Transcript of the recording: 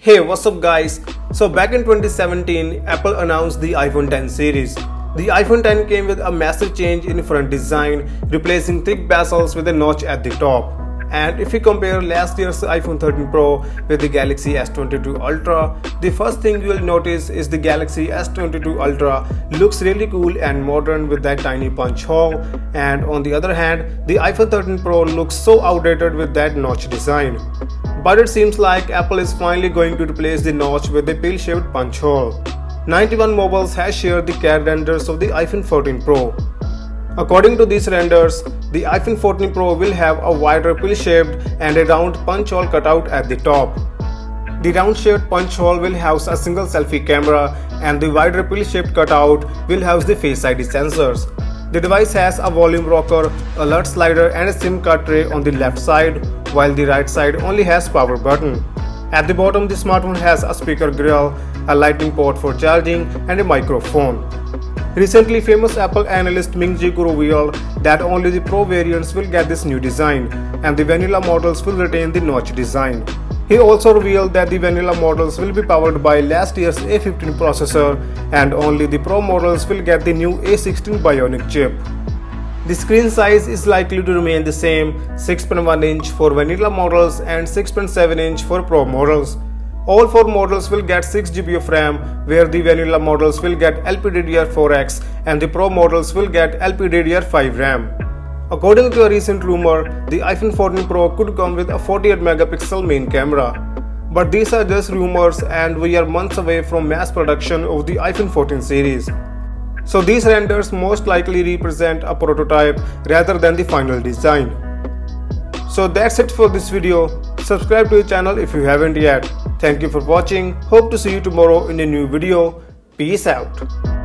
Hey, what's up guys? So back in 2017, Apple announced the iPhone X series. The iPhone X came with a massive change in front design, replacing thick bezels with a notch at the top. And if we compare last year's iPhone 13 Pro with the Galaxy S22 Ultra, the first thing you will notice is the Galaxy S22 Ultra looks really cool and modern with that tiny punch hole, and on the other hand, the iPhone 13 Pro looks so outdated with that notch design. But it seems like Apple is finally going to replace the notch with a pill-shaped punch hole. 91 Mobiles has shared the CAD renders of the iPhone 14 Pro. According to these renders, the iPhone 14 Pro will have a wider pill-shaped and a round punch hole cutout at the top. The round-shaped punch hole will house a single selfie camera, and the wider pill-shaped cutout will house the Face ID sensors. The device has a volume rocker, alert slider and a SIM card tray on the left side, while the right side only has power button. At the bottom, the smartphone has a speaker grill, a lightning port for charging and a microphone. Recently, famous Apple analyst Ming-Chi Kuo revealed that only the Pro variants will get this new design, and the vanilla models will retain the notch design. He also revealed that the vanilla models will be powered by last year's A15 processor, and only the Pro models will get the new A16 Bionic chip. The screen size is likely to remain the same, 6.1 inch for vanilla models and 6.7 inch for Pro models. All four models will get 6 GB of RAM, where the vanilla models will get LPDDR4X and the Pro models will get LPDDR5 RAM. According to a recent rumor, the iPhone 14 Pro could come with a 48 megapixel main camera. But these are just rumors, and we are months away from mass production of the iPhone 14 series. So these renders most likely represent a prototype rather than the final design. So that's it for this video. Subscribe to the channel if you haven't yet. Thank you for watching. Hope to see you tomorrow in a new video. Peace out.